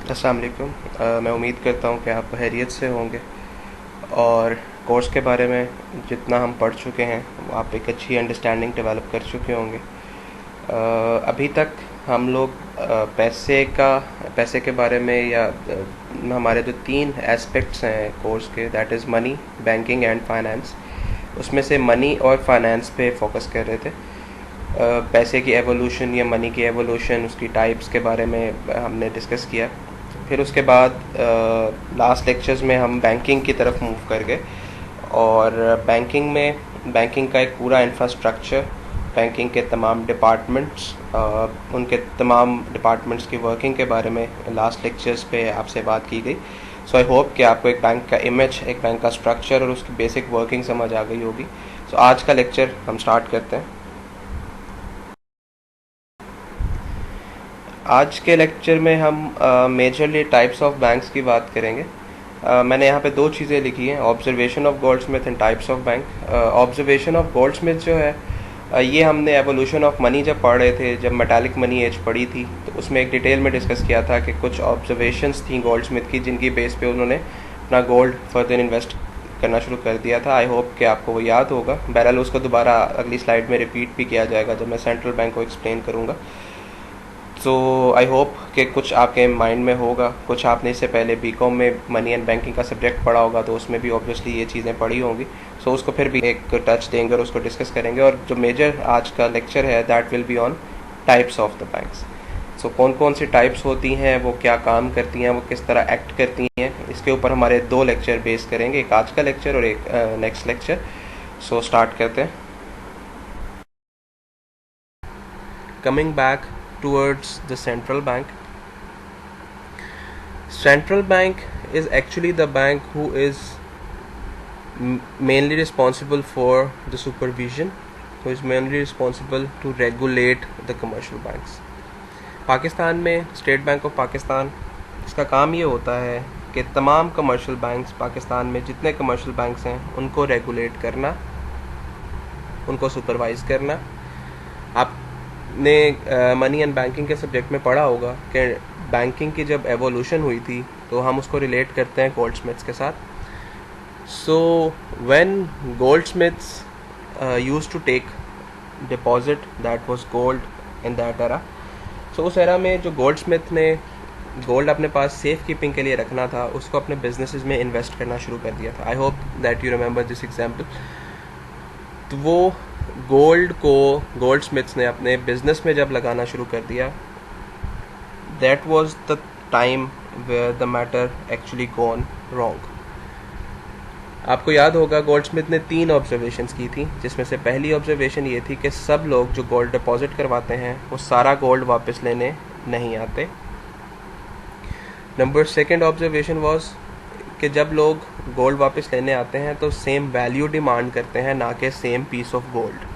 अस्सलाम वालेकुम। मैं उम्मीद करता हूँ कि आप खैरियत से होंगे और कोर्स के बारे में जितना हम पढ़ चुके हैं वो आप एक अच्छी अंडरस्टैंडिंग डेवलप कर चुके होंगे। अभी तक हम लोग पैसे के बारे में या हमारे जो तीन एस्पेक्ट्स हैं कोर्स के, that is money, banking and finance, उसमें से मनी और फाइनेंस पे फोकस कर रहे थे। पैसे की एवोल्यूशन या मनी की एवोल्यूशन, उसकी टाइप्स के बारे में हमने डिस्कस किया। फिर उसके बाद लास्ट लेक्चर्स में हम बैंकिंग की तरफ मूव कर गए और बैंकिंग का एक पूरा इंफ्रास्ट्रक्चर, बैंकिंग के तमाम डिपार्टमेंट्स, उनके तमाम डिपार्टमेंट्स की वर्किंग के बारे में लास्ट लेक्चर्स पे आपसे बात की गई। सो आई होप कि आपको एक बैंक का इमेज, एक बैंक का स्ट्रक्चर और उसकी बेसिक वर्किंग समझ आ गई होगी। सो आज का लेक्चर हम स्टार्ट करते हैं। आज के लेक्चर में हम मेजरली टाइप्स ऑफ बैंक्स की बात करेंगे। मैंने यहाँ पे दो चीज़ें लिखी हैं, observation of Goldsmith and types of bank. Observation of Goldsmith जो है, ये हमने एवोल्यूशन ऑफ मनी जब पढ़ रहे थे, जब मेटालिक मनी एज पढ़ी थी, तो उसमें एक डिटेल में डिस्कस किया था कि कुछ ऑब्जर्वेशंस थी गोल्डस्मिथ की जिनकी बेस पे उन्होंने अपना गोल्ड फर्दर इन्वेस्ट करना शुरू कर दिया था। आई होप कि आपको वो याद होगा। बहरहाल उसको दोबारा अगली स्लाइड में रिपीट भी किया जाएगा जब मैं सेंट्रल बैंक को एक्सप्लेन करूँगा। सो आई होप कि कुछ आपके माइंड में होगा। कुछ आपने इससे पहले बीकॉम में मनी एंड बैंकिंग का सब्जेक्ट पढ़ा होगा, तो उसमें भी ऑब्वियसली ये चीज़ें पढ़ी होंगी। सो उसको फिर भी एक टच देंगे और उसको डिस्कस करेंगे। और जो मेजर आज का लेक्चर है, that will be on types of the banks. So कौन कौन सी टाइप्स होती हैं, वो क्या काम करती हैं, वो किस तरह एक्ट करती हैं, इसके ऊपर हमारे दो लेक्चर बेस करेंगे, एक आज का लेक्चर और एक नेक्स्ट लेक्चर। सो स्टार्ट करते हैं। Coming back towards the central bank. Central bank is actually the bank who is mainly responsible for the supervision, who is mainly responsible to regulate the commercial banks. Pakistan में state bank of Pakistan, इसका काम ये होता है कि तमाम commercial banks, Pakistan में जितने कमर्शियल बैंक्स हैं उनको रेगुलेट करना, उनको सुपरवाइज करना। आपने मनी एंड बैंकिंग के सब्जेक्ट में पढ़ा होगा कि बैंकिंग की जब एवोल्यूशन हुई थी तो हम उसको रिलेट करते हैं गोल्डस्मिथ्स के साथ। So when goldsmiths used to take deposit that was gold in that era. So उस एरा में जो गोल्डस्मिथ ने गोल्ड अपने पास सेफ कीपिंग के लिए रखना था, उसको अपने बिजनेसेस में इन्वेस्ट करना शुरू कर दिया था। I hope that you remember this example. तो वो गोल्ड को गोल्डस्मिथ्स ने अपने बिजनेस में जब लगाना शुरू कर दिया, that was the time where the matter actually gone wrong. आपको याद होगा गोल्डस्मिथ ने 3 ऑब्जर्वेशंस की थी, जिसमें से पहली ऑब्जर्वेशन ये थी कि सब लोग जो गोल्ड डिपॉजिट करवाते हैं वो सारा गोल्ड वापस लेने नहीं आते। नंबर सेकंड ऑब्जर्वेशन वाज कि जब लोग गोल्ड वापस लेने आते हैं तो सेम वैल्यू डिमांड करते हैं, ना कि सेम पीस ऑफ गोल्ड।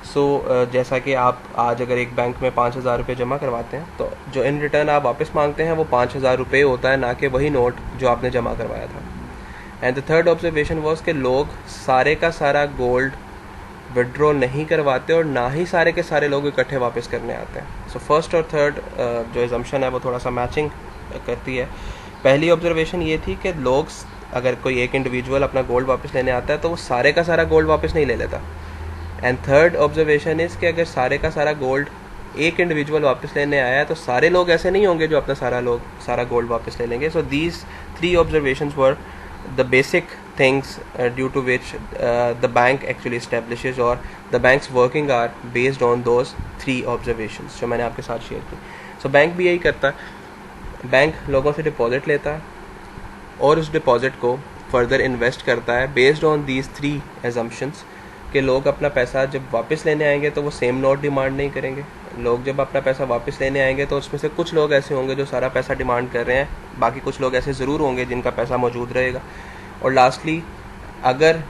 सो जैसा कि आप आज अगर एक बैंक में 5,000 रुपये जमा करवाते हैं तो जो इन रिटर्न आप वापस मांगते हैं वो 5,000 रुपये होता है, ना कि वही नोट जो आपने जमा करवाया था। And the third observation was कि लोग सारे का सारा गोल्ड विड्रॉ नहीं करवाते और ना ही सारे के सारे लोग इकट्ठे वापस करने आते हैं। सो फर्स्ट और थर्ड जो एजम्पशन है वो थोड़ा सा मैचिंग करती है। पहली ऑब्जर्वेशन ये थी कि लोग, अगर कोई एक इंडिविजुअल अपना गोल्ड वापस लेने आता है तो वो सारे का सारा गोल्ड वापस नहीं ले लेता। एंड थर्ड ऑब्जर्वेशन इज़ कि अगर सारे का सारा गोल्ड एक इंडिविजुअल वापस लेने आया है तो सारे लोग ऐसे नहीं होंगे जो अपना सारा गोल्ड वापस ले लेंगे। So these 3 observations were the basic things due to which the bank actually establishes, or the bank's working are based on those 3 observations जो मैंने आपके साथ शेयर की। So बैंक भी यही करता है, बैंक लोगों से डिपॉजिट लेता है और उस डिपॉजिट को फर्दर इन्वेस्ट करता है बेस्ड ऑन दीज 3 assumptions कि लोग अपना पैसा जब वापस लेने आएंगे तो वो सेम नोट डिमांड नहीं करेंगे। लोग जब अपना पैसा वापस लेने आएंगे तो उसमें से कुछ लोग ऐसे होंगे जो सारा पैसा डिमांड कर रहे हैं, बाकी कुछ लोग ऐसे ज़रूर होंगे जिनका पैसा मौजूद रहेगा। और लास्टली, अगर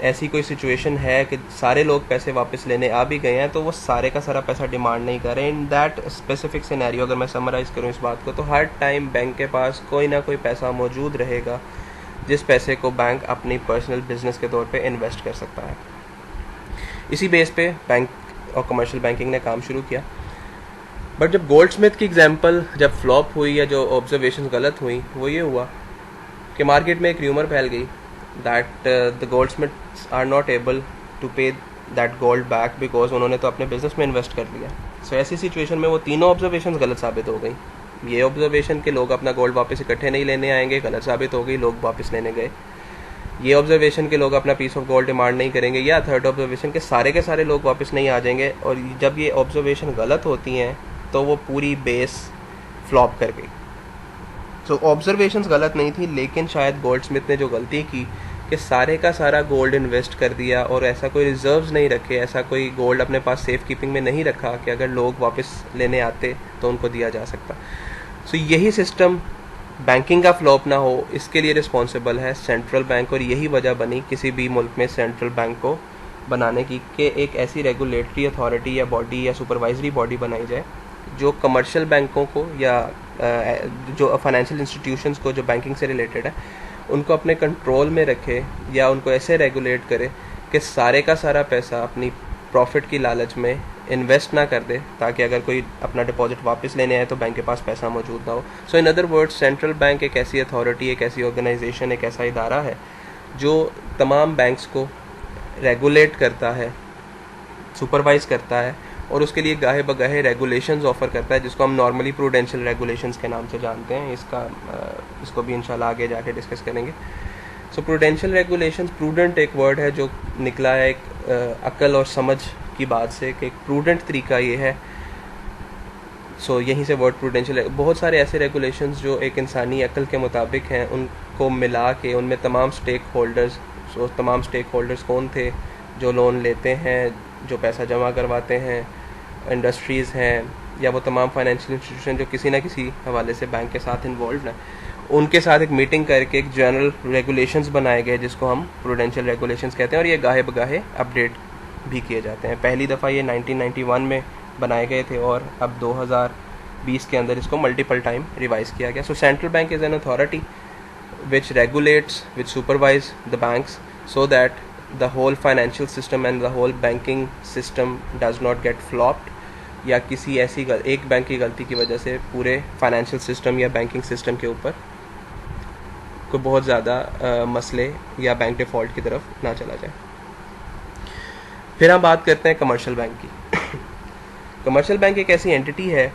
ऐसी कोई सिचुएशन है कि सारे लोग पैसे वापस लेने आ भी गए हैं तो वो सारे का सारा पैसा डिमांड नहीं कर रहे। इन दैट स्पेसिफिक सिनेरियो अगर मैं समराइज़ करूँ इस बात को, तो हर टाइम बैंक के पास कोई ना कोई पैसा मौजूद रहेगा जिस पैसे को बैंक अपनी पर्सनल बिजनेस के तौर पे इन्वेस्ट कर सकता है। इसी बेस पे बैंक और कमर्शियल बैंकिंग ने काम शुरू किया। बट जब गोल्डस्मिथ की एग्जांपल जब फ्लॉप हुई या जो ऑब्जर्वेशन गलत हुई, वो ये हुआ कि मार्केट में एक र्यूमर फैल गई that the goldsmiths are not able to pay that gold back because उन्होंने तो अपने बिजनेस में इन्वेस्ट कर लिया। सो ऐसी सिचुएशन में वो तीनों ऑब्जर्वेशन गलत साबित हो गई। ये ऑब्जर्वेशन के लोग अपना गोल्ड वापस इकट्ठे नहीं लेने आएंगे, गलत साबित हो गई, लोग वापस लेने गए। ये ऑब्जर्वेशन के लोग अपना पीस ऑफ गोल्ड डिमांड नहीं करेंगे, या थर्ड ऑब्जर्वेशन के सारे लोग वापस नहीं आ जाएंगे। और जब ये ऑब्जर्वेशन गलत होती हैं तो वो पूरी बेस फ्लॉप कर गई। सो ऑब्जर्वेशंस गलत नहीं थी, लेकिन शायद गोल्डस्मिथ ने जो गलती की कि सारे का सारा गोल्ड इन्वेस्ट कर दिया और ऐसा कोई रिजर्व्स नहीं रखे, ऐसा कोई गोल्ड अपने पास सेफ कीपिंग में नहीं रखा कि अगर लोग वापस लेने आते तो उनको दिया जा सकता। सो यही सिस्टम बैंकिंग का फ्लॉप ना हो, इसके लिए रिस्पॉन्सिबल है सेंट्रल बैंक। और यही वजह बनी किसी भी मुल्क में सेंट्रल बैंक को बनाने की कि एक ऐसी रेगुलेटरी अथॉरिटी या बॉडी या सुपरवाइजरी बॉडी बनाई जाए जो कमर्शियल बैंकों को या जो फाइनेंशियल इंस्टीट्यूशंस को जो बैंकिंग से रिलेटेड है उनको अपने कंट्रोल में रखे, या उनको ऐसे रेगुलेट करे कि सारे का सारा पैसा अपनी प्रॉफिट की लालच में इन्वेस्ट ना कर दे, ताकि अगर कोई अपना डिपॉजिट वापस लेने आए तो बैंक के पास पैसा मौजूद ना हो। So in other words, central bank एक ऐसी अथॉरिटी, एक ऐसी ऑर्गेनाइजेशन, एक ऐसा इदारा है जो तमाम बैंक्स को रेगुलेट करता है, सुपरवाइज करता है और उसके लिए गाहे बगाहे रेगुलेशंस ऑफर करता है, जिसको हम नॉर्मली प्रूडेंशियल रेगुलेशंस के नाम से जानते हैं। इसको भी इंशाल्लाह आगे जाके डिस्कस करेंगे। सो प्रूडेंशियल रेगुलेशंस, प्रूडेंट एक वर्ड है जो निकला है एक अक्ल और समझ की बात से कि एक प्रूडेंट तरीका ये है। सो यहीं से वर्ड प्रूडेंशियल। बहुत सारे ऐसे रेगुलेशंस जो एक इंसानी अक्ल के मुताबिक हैं, उनको मिला के उनमें तमाम स्टेक होल्डर्स कौन थे? जो लोन लेते हैं, जो पैसा जमा करवाते हैं, इंडस्ट्रीज़ हैं, या वो तमाम फाइनेंशियल इंस्टीट्यूशन जो किसी ना किसी हवाले से बैंक के साथ इन्वॉल्व हैं, उनके साथ एक मीटिंग करके एक जनरल रेगुलेशंस बनाए गए जिसको हम प्रूडेंशियल रेगुलेशंस कहते हैं। और ये गाहे बगाहे अपडेट भी किए जाते हैं। पहली दफ़ा ये 1991 में बनाए गए थे और अब 2020 के अंदर इसको मल्टीपल टाइम रिवाइज किया गया। सो central bank is an authority which regulates, which supervise the banks so that the whole financial system and the whole banking system does not get flopped, या किसी ऐसी एक बैंक की गलती की वजह से पूरे फाइनेंशियल सिस्टम या बैंकिंग सिस्टम के ऊपर कोई बहुत ज़्यादा मसले या बैंक डिफ़ॉल्ट की तरफ ना चला जाए। फिर हम बात करते हैं कमर्शियल बैंक की। कमर्शियल बैंक एक ऐसी एंटिटी है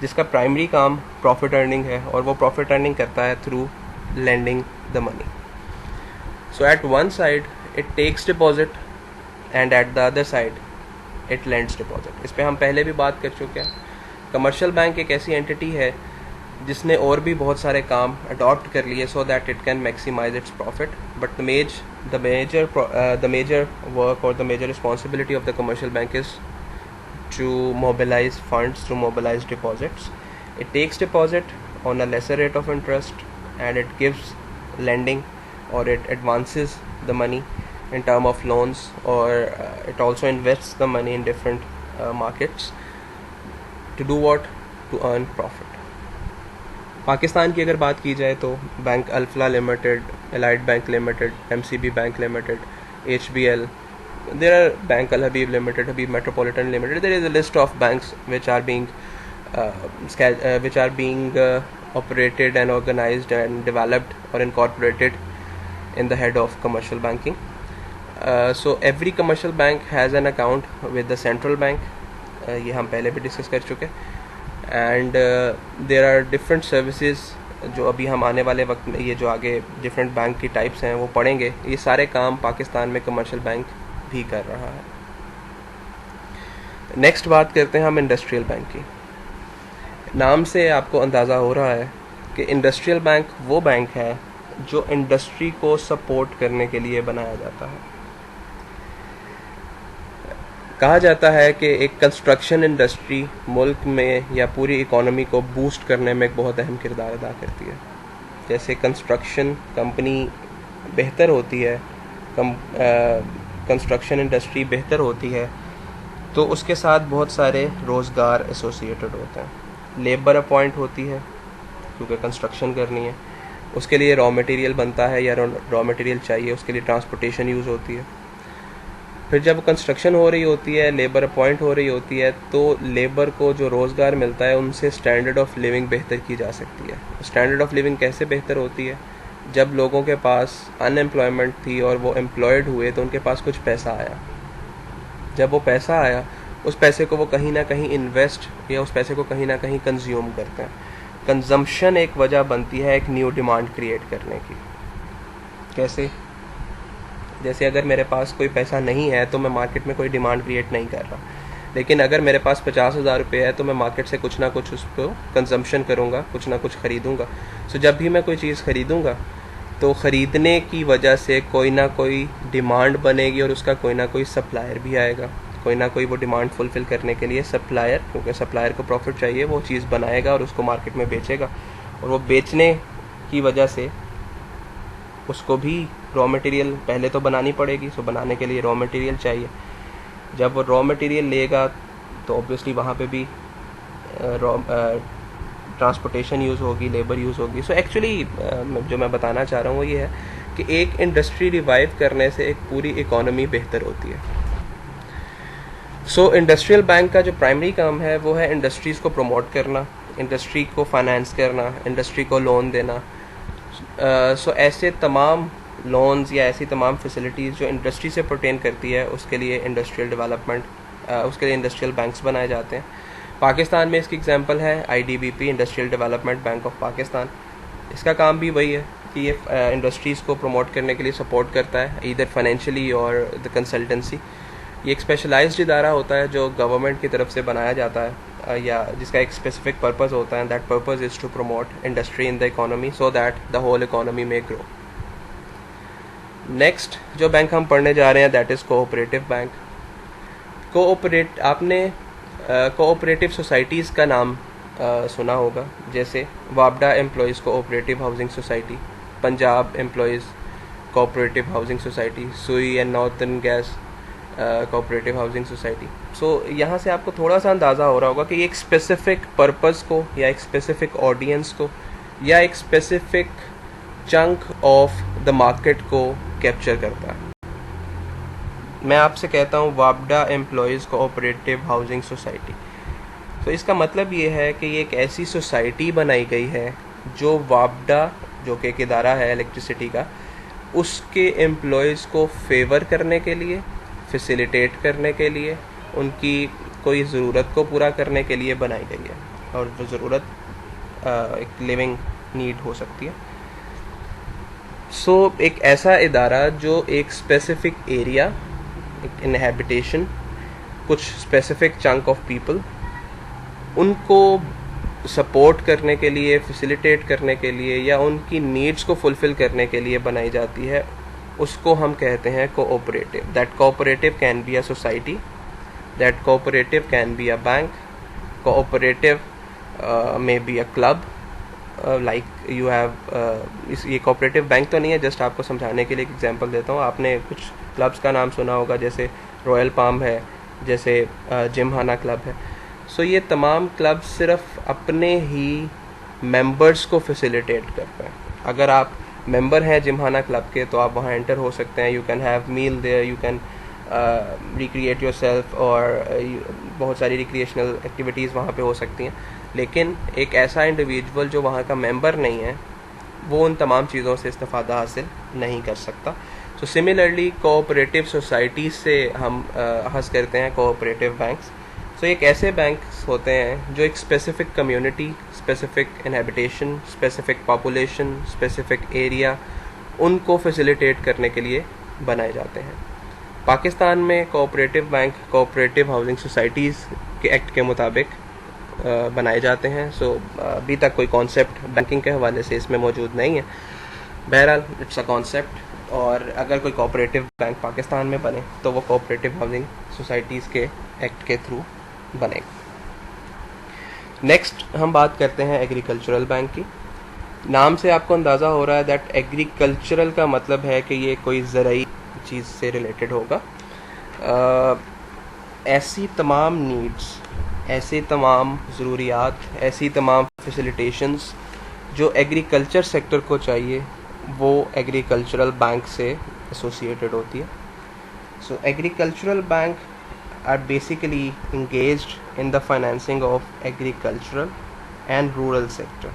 जिसका प्राइमरी काम प्रॉफिट अर्निंग है, और वो प्रॉफिट अर्निंग करता है through lending the money. So at one side it takes deposit and at the other side it lends deposit. इस पे हम पहले भी बात कर चुके हैं। कमर्शियल बैंक एक ऐसी एंटिटी है जिसने और भी बहुत सारे काम अडॉप्ट कर लिए so that it can maximize its profit, but the major work or the major responsibility of the commercial bank is to mobilize funds, to mobilize deposits. It takes deposit on a lesser rate of interest and it gives lending, or it advances the money in term of loans, or it also invests the money in different markets to do what? To earn profit. Pakistan की अगर बात की जाए तो bank Alfalah limited, allied bank limited, MCB bank limited, HBL, there are Bank Al Habib Limited, Habib Metropolitan Limited. There is a list of banks which are being operated and organized and developed or incorporated in the head of commercial banking. So every commercial bank has an account with the central bank. ये हम पहले भी discuss कर चुके हैं। And there are different services जो अभी हम आने वाले वक्त में, ये जो आगे डिफरेंट बैंक की टाइप्स हैं वो पढ़ेंगे। ये सारे काम पाकिस्तान में कमर्शियल बैंक भी कर रहा है। नेक्स्ट बात करते हैं हम इंडस्ट्रियल बैंक की। नाम से आपको अंदाज़ा हो रहा है कि इंडस्ट्रियल बैंक वो बैंक है जो इंडस्ट्री को सपोर्ट करने के लिए बनाया जाता है। कहा जाता है कि एक कंस्ट्रक्शन इंडस्ट्री मुल्क में या पूरी इकोनॉमी को बूस्ट करने में एक बहुत अहम किरदार अदा करती है। जैसे कंस्ट्रक्शन कंपनी बेहतर होती है, कंस्ट्रक्शन इंडस्ट्री बेहतर होती है तो उसके साथ बहुत सारे रोज़गार एसोसिएटेड होते हैं। लेबर अपॉइंट होती है क्योंकि कंस्ट्रक्शन करनी है, उसके लिए रॉ मटेरियल बनता है या रॉ मटेरियल चाहिए, उसके लिए ट्रांसपोर्टेशन यूज़ होती है। फिर जब कंस्ट्रक्शन हो रही होती है, लेबर अपॉइंट हो रही होती है, तो लेबर को जो रोज़गार मिलता है उनसे स्टैंडर्ड ऑफ लिविंग बेहतर की जा सकती है। स्टैंडर्ड ऑफ लिविंग कैसे बेहतर होती है? जब लोगों के पास अनएम्प्लॉयमेंट थी और वो एम्प्लॉयड हुए तो उनके पास कुछ पैसा आया। जब वो पैसा आया, उस पैसे को वो कहीं ना कहीं इन्वेस्ट या उस पैसे को कहीं ना कहीं कंज्यूम करते हैं। कंजम्पशन एक वजह बनती है एक न्यू डिमांड क्रिएट करने की। कैसे? जैसे अगर मेरे पास कोई पैसा नहीं है तो मैं मार्केट में कोई डिमांड क्रिएट नहीं कर रहा, लेकिन अगर मेरे पास 50,000 रुपये है तो मैं मार्केट से कुछ ना कुछ उसको कंजम्पशन करूँगा, कुछ ना कुछ ख़रीदूँगा। सो जब भी मैं कोई चीज़ ख़रीदूँगा तो ख़रीदने की वजह से कोई ना कोई डिमांड बनेगी और उसका कोई ना कोई सप्लायर भी आएगा। कोई ना कोई वो डिमांड फुलफ़िल करने के लिए सप्लायर, क्योंकि सप्लायर को प्रॉफिट चाहिए, वो चीज़ बनाएगा और उसको मार्केट में बेचेगा। और वो बेचने की वजह से उसको भी रॉ मटेरियल पहले तो बनानी पड़ेगी। सो बनाने के लिए रॉ मटेरियल चाहिए। जब वो रॉ मटेरियल लेगा तो ऑब्वियसली वहाँ पे भी ट्रांसपोर्टेशन यूज़ होगी, लेबर यूज़ होगी। सो एक्चुअली जो मैं बताना चाह रहा हूँ वो ये है कि एक इंडस्ट्री रिवाइव करने से एक पूरी इकोनॉमी बेहतर होती है। सो इंडस्ट्रियल बैंक का जो प्राइमरी काम है वो है इंडस्ट्रीज़ को प्रमोट करना, इंडस्ट्री को फाइनेंस करना, इंडस्ट्री को लोन देना। सो ऐसे तमाम लोन्स या ऐसी तमाम फैसिलिटीज़ जो इंडस्ट्री से परटेन करती है उसके लिए इंडस्ट्रियल डेवलपमेंट, उसके लिए इंडस्ट्रियल बैंक्स बनाए जाते हैं। पाकिस्तान में इसकी एग्जांपल है IDBP, industrial development bank of Pakistan. इसका काम भी वही है कि ये इंडस्ट्रीज़ को प्रमोट करने के लिए सपोर्ट करता है, ईदर फाइनेंशियली और द कंसल्टेंसी। ये एक स्पेशलाइज्ड इदारा होता है जो गवर्नमेंट की तरफ से बनाया जाता है या जिसका एक स्पेसिफिक पर्पज़ होता है। That purpose is to promote industry in the economy so that the whole economy में ग्रो। नेक्स्ट जो बैंक हम पढ़ने जा रहे हैं दैट इज़ कोऑपरेटिव बैंक। आपने कोऑपरेटिव सोसाइटीज़ का नाम सुना होगा, जैसे वापडा employees cooperative housing society, Punjab employees cooperative housing society, Sui and northern gas cooperative housing society. So यहाँ से आपको थोड़ा सा अंदाज़ा हो रहा होगा कि एक स्पेसिफिक पर्पज़ को या एक स्पेसिफिक ऑडियंस को या एक specific chunk of the market को कैप्चर करता है। मैं आपसे कहता हूँ वापडा एम्प्लॉयज़ कोऑपरेटिव हाउसिंग सोसाइटी, तो इसका मतलब ये है कि ये एक ऐसी सोसाइटी बनाई गई है जो वापडा, जो कि एक इदारा है इलेक्ट्रिसिटी का, उसके एम्प्लॉयज़ को फेवर करने के लिए, फैसिलिटेट करने के लिए, उनकी कोई ज़रूरत को पूरा करने के लिए बनाई गई है। और वो ज़रूरत एक लिविंग नीड हो सकती है। सो एक ऐसा इदारा जो एक स्पेसिफिक एरिया, एक इनहैबिटेशन, कुछ स्पेसिफिक चंक ऑफ पीपल, उनको सपोर्ट करने के लिए, फैसिलिटेट करने के लिए या उनकी नीड्स को फुलफ़िल करने के लिए बनाई जाती है, उसको हम कहते हैं cooperative. That cooperative can be a society, that cooperative can be a bank, cooperative may be a club, like you have, ये कोऑपरेटिव बैंक तो नहीं है, जस्ट आपको समझाने के लिए एक एग्जांपल देता हूँ। आपने कुछ क्लब्स का नाम सुना होगा, जैसे रॉयल पाम है, जैसे जिमहाना क्लब है। सो ये तमाम क्लब सिर्फ अपने ही मेंबर्स को फैसिलिटेट करते हैं। अगर आप मेंबर हैं जिमहाना क्लब के तो आप वहाँ एंटर हो सकते हैं। You can have meal there, you can recreate yourself, और बहुत सारी रिक्रिएशनल एक्टिविटीज़ वहाँ पे हो सकती हैं। लेकिन एक ऐसा इंडिविजुअल जो वहाँ का मेंबर नहीं है वो उन तमाम चीज़ों से इस्तेफ़ादा हासिल नहीं कर सकता। सो सिमिलरली कोऑपरेटिव सोसाइटीज़ से हम हंस करते हैं कोऑपरेटिव बैंक्स। सो एक ऐसे बैंक्स होते हैं जो एक specific community, specific inhabitation, specific population, specific area, उनको फैसिलिटेट करने के लिए बनाए जाते हैं। पाकिस्तान में cooperative bank cooperative housing societies के एक्ट के मुताबिक बनाए जाते हैं। सो अभी तक कोई कॉन्सेप्ट बैंकिंग के हवाले से इसमें मौजूद नहीं है। बहरहाल इट्स अ कॉन्सेप्ट, और अगर कोई कोऑपरेटिव बैंक पाकिस्तान में बने तो वो कोऑपरेटिव हाउसिंग सोसाइटीज़ के एक्ट के थ्रू बनेगा। नेक्स्ट हम बात करते हैं एग्रीकल्चरल बैंक की। नाम से आपको अंदाज़ा हो रहा है दैट एग्रीकल्चरल का मतलब है कि ये कोई ज़राई चीज़ से रिलेटेड होगा। ऐसी तमाम नीड्स, ऐसे तमाम ज़रूरियात, ऐसी तमाम फैसिलिटेशंस जो एग्रीकल्चर सेक्टर को चाहिए वो एग्रीकल्चरल बैंक से एसोसिएटेड होती है। So agricultural bank are basically engaged in the financing of agricultural and rural sector.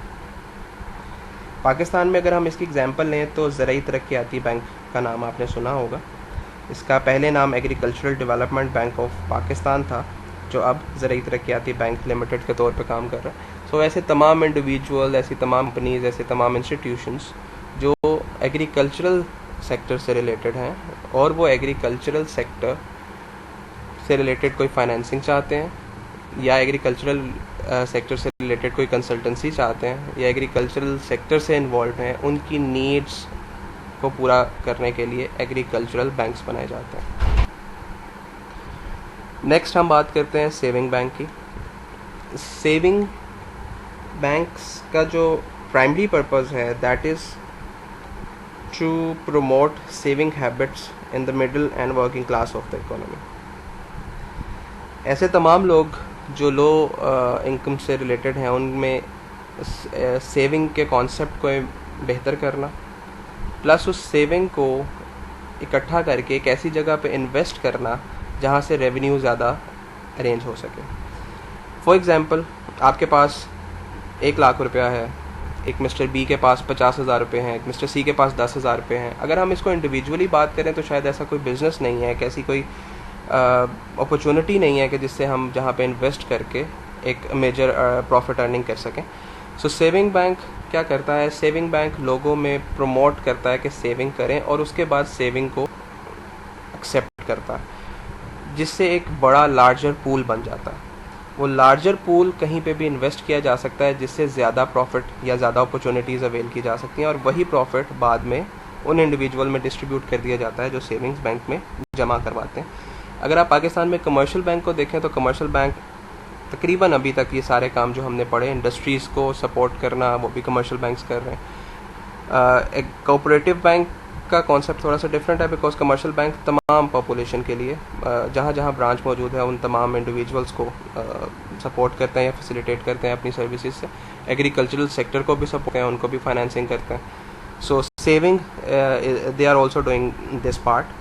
Pakistan में अगर हम इसकी एग्जांपल लें तो ज़राई तरक्याती बैंक का नाम आपने सुना होगा। इसका पहले नाम agricultural development bank of Pakistan था, जो अब ज़राई तरक्याती बैंक लिमिटेड के तौर पे काम कर रहा है। सो ऐसे तमाम इंडिविजुअल, ऐसी तमाम कंपनीज, ऐसे तमाम इंस्टीट्यूशंस जो एग्रीकल्चरल सेक्टर से रिलेटेड हैं और वो एग्रीकल्चरल सेक्टर से रिलेटेड कोई फाइनेंसिंग चाहते हैं या एग्रीकल्चरल सेक्टर से रिलेटेड कोई कंसल्टेंसी चाहते हैं या एग्रीकल्चरल सेक्टर से इन्वॉल्व हैं, उनकी नीड्स को पूरा करने के लिए एग्रीकल्चरल बैंक्स बनाए जाते हैं। नेक्स्ट हम बात करते हैं सेविंग बैंक की। सेविंग बैंक्स का जो प्राइमरी पर्पस है that is to promote saving habits in the middle and working class of the economy. ऐसे तमाम लोग जो लो इनकम से रिलेटेड हैं, उनमें सेविंग के कॉन्सेप्ट को बेहतर करना, प्लस उस सेविंग को इकट्ठा करके एक ऐसी जगह पे इन्वेस्ट करना जहाँ से रेवेन्यू ज़्यादा अरेंज हो सके। फॉर एग्ज़ाम्पल, आपके पास 1 लाख रुपया है, एक मिस्टर बी के पास 50,000 रुपये हैं, एक मिस्टर सी के पास 10,000 रुपये हैं। अगर हम इसको इंडिविजुअली बात करें तो शायद ऐसा कोई बिज़नेस नहीं है, कैसी कोई अपॉर्चुनिटी नहीं है कि जिससे हम जहाँ पे इन्वेस्ट करके एक मेजर प्रॉफिट अर्निंग कर सकें। सो सेविंग बैंक क्या करता है? सेविंग बैंक लोगों में प्रमोट करता है कि सेविंग करें और उसके बाद सेविंग को एक्सेप्ट करता है, जिससे एक बड़ा लार्जर पूल बन जाता है। वो लार्जर पूल कहीं पे भी इन्वेस्ट किया जा सकता है जिससे ज़्यादा प्रॉफिट या ज़्यादा अपॉर्चुनिटीज़ अवेल की जा सकती हैं और वही प्रॉफिट बाद में उन इंडिविजुअल में डिस्ट्रीब्यूट कर दिया जाता है जो सेविंग्स बैंक में जमा करवाते हैं। अगर आप पाकिस्तान में कमर्शियल बैंक को देखें तो कमर्शियल बैंक तकरीबन अभी तक ये सारे काम जो हमने पढ़े, इंडस्ट्रीज़ को सपोर्ट करना, वो भी कमर्शियल बैंक्स कर रहे हैं। एक कोऑपरेटिव बैंक का कॉन्सेप्ट थोड़ा सा डिफरेंट है, बिकॉज कमर्शियल बैंक तमाम पॉपुलेशन के लिए जहाँ जहाँ ब्रांच मौजूद है उन तमाम इंडिविजुअल्स को सपोर्ट करते हैं या फैसिलिटेट करते हैं अपनी सर्विसेज से। एग्रीकल्चरल सेक्टर को भी सपोर्ट करते हैं, उनको भी फाइनेंसिंग करते हैं। So saving they are also doing this part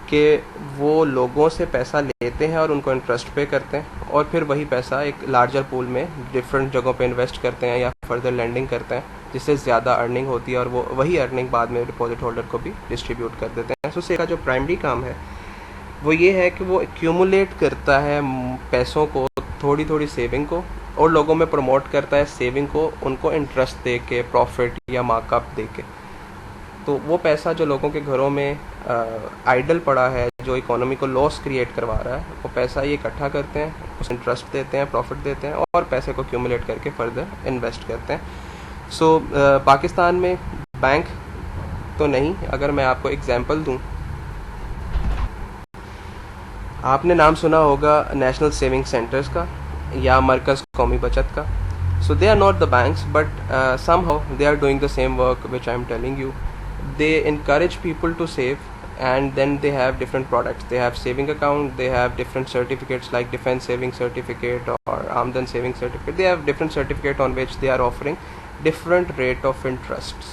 कि वो लोगों से पैसा लेते हैं और उनको इंटरेस्ट पे करते हैं और फिर वही पैसा एक लार्जर पूल में डिफरेंट जगहों पे इन्वेस्ट करते हैं या फर्दर लेंडिंग करते हैं, जिससे ज़्यादा अर्निंग होती है और वो वही अर्निंग बाद में डिपॉजिट होल्डर को भी डिस्ट्रीब्यूट कर देते हैं। सो सेविंग का जो प्राइमरी काम है वो ये है कि वो एक्यूमुलेट करता है पैसों को, थोड़ी थोड़ी सेविंग को, और लोगों में प्रमोट करता है सेविंग को, उनको इंटरेस्ट दे के, प्रॉफिट या मार्कअप दे के। तो वो पैसा जो लोगों के घरों में आइडल पड़ा है, जो इकोनॉमी को लॉस क्रिएट करवा रहा है, वो पैसा ये इकट्ठा करते हैं, उसे इंटरेस्ट देते हैं, प्रॉफिट देते हैं और पैसे को एक्यूमुलेट करके फर्दर इन्वेस्ट करते हैं। सो पाकिस्तान में बैंक तो नहीं, अगर मैं आपको एग्जांपल दूं, आपने नाम सुना होगा नेशनल सेविंग सेंटर्स का या मरकज़ कौमी बचत का। So they are not the banks but somehow they are doing the same work which I am telling you. They encourage people to save and then they have different products. They have saving account, they have different certificates like defense saving certificate or Amdan saving certificate. They have different certificate on which they are offering different rate of interests.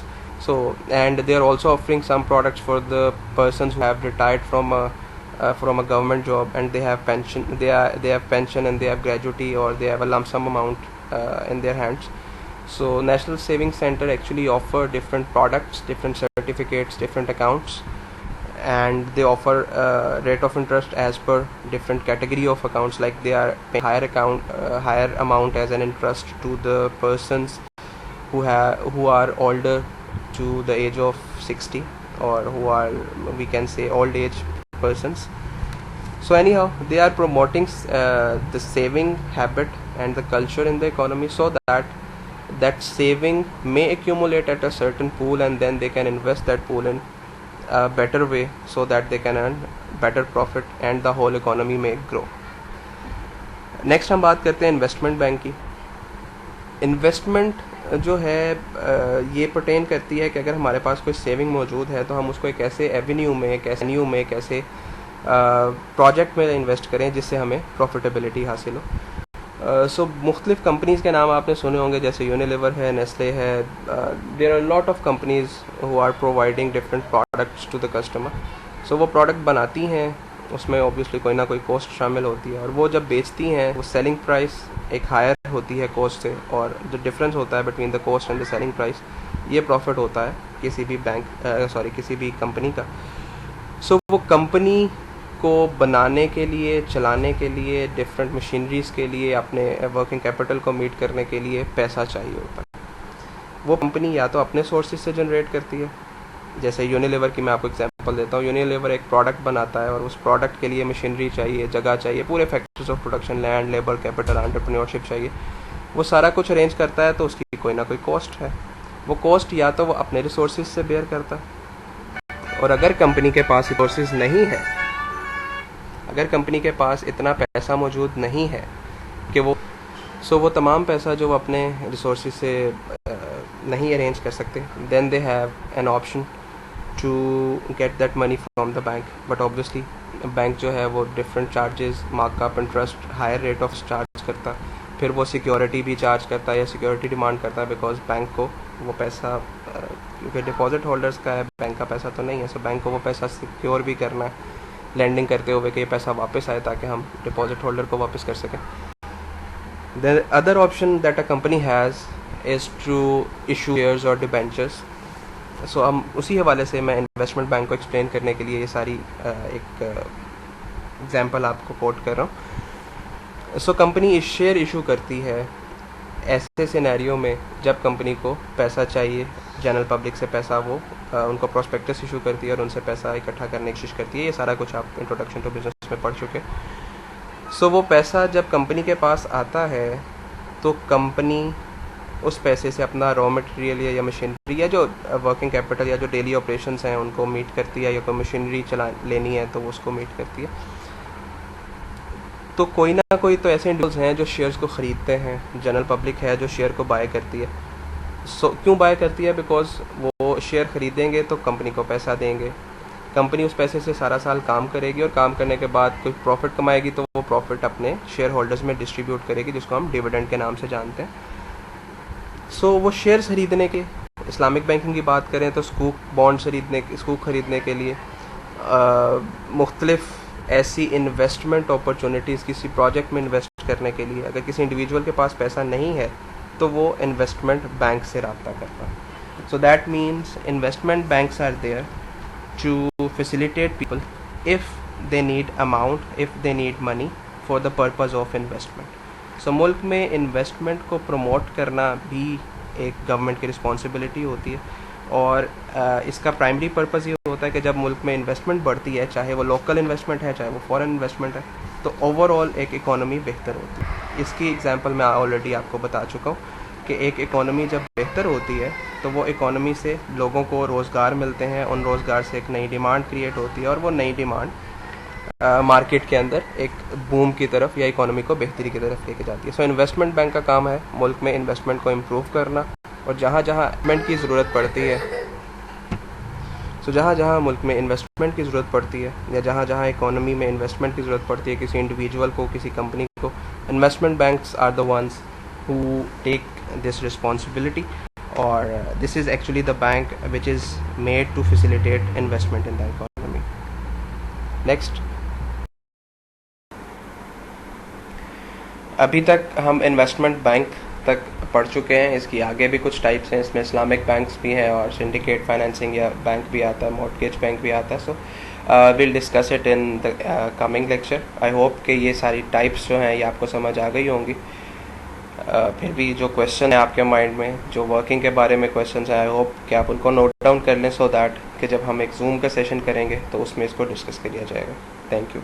So, and they are also offering some products for the persons who have retired from a government job and they have pension. They have pension and they have gratuity or they have a lump sum amount in their hands. So National Saving Center actually offer different products, different certificates, different accounts, and they offer rate of interest as per different category of accounts. Like they are paying higher amount as an interest to the persons who are older to the age of 60 or who are, we can say, old age persons. So anyhow, they are promoting the saving habit and the culture in the economy so that saving may accumulate at a certain pool and then they can invest that pool in a better way so that they can earn better profit and the whole economy may grow. Next हम बात करते हैं investment bank की। Investment जो है ये pertain करती है कि अगर हमारे पास कोई सेविंग मौजूद है तो हम उसको एक ऐसे एवेन्यू में, एक ऐसे प्रोजेक्ट में इन्वेस्ट करें जिससे हमें प्रॉफिटेबिलिटी हासिल हो। सो मुख्तलिफ कंपनीज़ के नाम आपने सुने होंगे, जैसे यूनिलीवर है, नेस्ले है। There are lot of companies who are providing different products to the customer. So वो प्रोडक्ट बनाती हैं उसमें ऑब्वियसली कोई ना कोई कॉस्ट शामिल होती है, और वो जब बेचती हैं वो सेलिंग प्राइस एक हायर होती है कॉस्ट से, और जो डिफरेंस होता है between the cost and the selling price, ये प्रॉफिट होता है किसी भी किसी भी कंपनी का। सो वो कंपनी को बनाने के लिए, चलाने के लिए, डिफरेंट मशीनरीज के लिए, अपने वर्किंग कैपिटल को मीट करने के लिए पैसा चाहिए होता है। वो कंपनी या तो अपने सोर्सेज से जनरेट करती है, जैसे यूनिलीवर की मैं आपको एग्जांपल देता हूँ। यूनिलीवर एक प्रोडक्ट बनाता है और उस प्रोडक्ट के लिए मशीनरी चाहिए, जगह चाहिए, पूरे factors of production, land, labour, capital, entrepreneurship चाहिए। वो सारा कुछ अरेंज करता है, तो उसकी कोई ना कोई कॉस्ट है। वो कॉस्ट या तो वो अपने रिसोर्सेज से बेयर करता है, और अगर कंपनी के पास रिसोर्सेज नहीं है, अगर कंपनी के पास इतना पैसा मौजूद नहीं है कि वो तमाम पैसा जो वो अपने रिसोर्सेज से नहीं अरेंज कर सकते, then they have an option to get that money from the bank. But obviously bank जो है वो different charges, markup, interest, higher rate of charge करता है। फिर वो सिक्योरिटी भी चार्ज करता है या सिक्योरिटी डिमांड करता है, बिकॉज बैंक को वो पैसा, क्योंकि डिपॉजिट होल्डर्स का है, बैंक का पैसा तो नहीं है, सो बैंक को वो पैसा सिक्योर भी करना है लैंडिंग करते हुए कि ये पैसा वापस आए, ताकि हम डिपॉजिट होल्डर को वापस कर सकें। The other option that a company has is to issue shares or debentures. So हम उसी हवाले से मैं इन्वेस्टमेंट बैंक को एक्सप्लेन करने के लिए ये सारी एक एग्जांपल आपको कोट कर रहा हूँ। सो कंपनी शेयर इशू करती है ऐसे सिनेरियो में जब कंपनी को पैसा चाहिए, जनरल पब्लिक से पैसा, वो उनको प्रोस्पेक्टस इशू करती है और उनसे पैसा इकट्ठा करने की कोशिश करती है। ये सारा कुछ आप इंट्रोडक्शन टू बिजनेस में पढ़ चुके। सो वो पैसा जब कंपनी के पास आता है तो कंपनी उस पैसे से अपना रॉ मटेरियल या मशीनरी या जो वर्किंग कैपिटल या जो डेली ऑपरेशंस हैं उनको मीट करती है, या कोई मशीनरी चला लेनी है तो वो उसको मीट करती है। तो कोई ना कोई तो ऐसे इंडिविजुअल्स हैं जो शेयर्स को ख़रीदते हैं, जनरल पब्लिक है जो शेयर को बाय करती है। सो क्यों बाय करती है? बिकॉज वो शेयर ख़रीदेंगे तो कंपनी को पैसा देंगे, कंपनी उस पैसे से सारा साल काम करेगी और काम करने के बाद कोई प्रॉफिट कमाएगी तो वो प्रॉफिट अपने शेयर होल्डर्स में डिस्ट्रीब्यूट करेगी, जिसको हम डिविडेंड के नाम से जानते हैं। सो वो शेयर्स खरीदने के, इस्लामिक बैंकिंग की बात करें तो स्कूक खरीदने के लिए मुख्तलिफ ऐसी इन्वेस्टमेंट अपॉर्चुनिटीज़, किसी प्रोजेक्ट में इन्वेस्ट करने के लिए अगर किसी इंडिविजुअल के पास पैसा नहीं है तो वो इन्वेस्टमेंट बैंक से रब्ता करता है। So that means investment banks are there to facilitate people if they need money for the purpose of investment. So मुल्क में इन्वेस्टमेंट को प्रमोट करना भी एक गवर्नमेंट की रिस्पॉन्सिबिलिटी होती है, और इसका प्राइमरी पर्पज़ ये होता है कि जब मुल्क में इन्वेस्टमेंट बढ़ती है, चाहे वो लोकल इन्वेस्टमेंट है चाहे वो फॉरेन इन्वेस्टमेंट है, तो ओवरऑल एक इकोनॉमी बेहतर होती है। इसकी एग्जांपल मैं ऑलरेडी आपको बता चुका हूँ कि एक इकोनॉमी जब बेहतर होती है तो वो इकोनॉमी से लोगों को रोज़गार मिलते हैं, उन रोज़गार से एक नई डिमांड क्रिएट होती है, और वो नई डिमांड मार्केट के अंदर एक बूम की तरफ या इकोनॉमी को बेहतरी की तरफ लेके जाती है। सो इन्वेस्टमेंट बैंक का काम है मुल्क में इन्वेस्टमेंट को इम्प्रूव करना, और जहाँ जहाँ इन्वेस्टमेंट की ज़रूरत पड़ती है, जहाँ जहाँ मुल्क में इन्वेस्टमेंट की ज़रूरत पड़ती है या जहाँ जहाँ इकोनॉमी में इन्वेस्टमेंट की ज़रूरत पड़ती है किसी इंडिविजुअल को, किसी कंपनी को, investment banks are the ones who take this responsibility, or this is actually the bank which is made to facilitate investment in the economy. Next, अभी तक हम इन्वेस्टमेंट बैंक तक पढ़ चुके हैं, इसकी आगे भी कुछ टाइप्स हैं, इसमें इस्लामिक बैंक्स भी हैं और सिंडिकेट फाइनेंसिंग या बैंक भी आता है, मॉर्टगेज बैंक भी आता है। So will discuss it in the coming lecture. I hope कि ये सारी टाइप्स जो हैं ये आपको समझ आ गई होंगी। फिर भी जो क्वेश्चन है आपके माइंड में, जो वर्किंग के बारे में क्वेश्चन है, आई होप कि आप उनको नोट डाउन कर लें, सो दैट कि जब हम एक जूम का सेशन करेंगे तो उसमें इसको डिस्कस किया जाएगा। Thank you.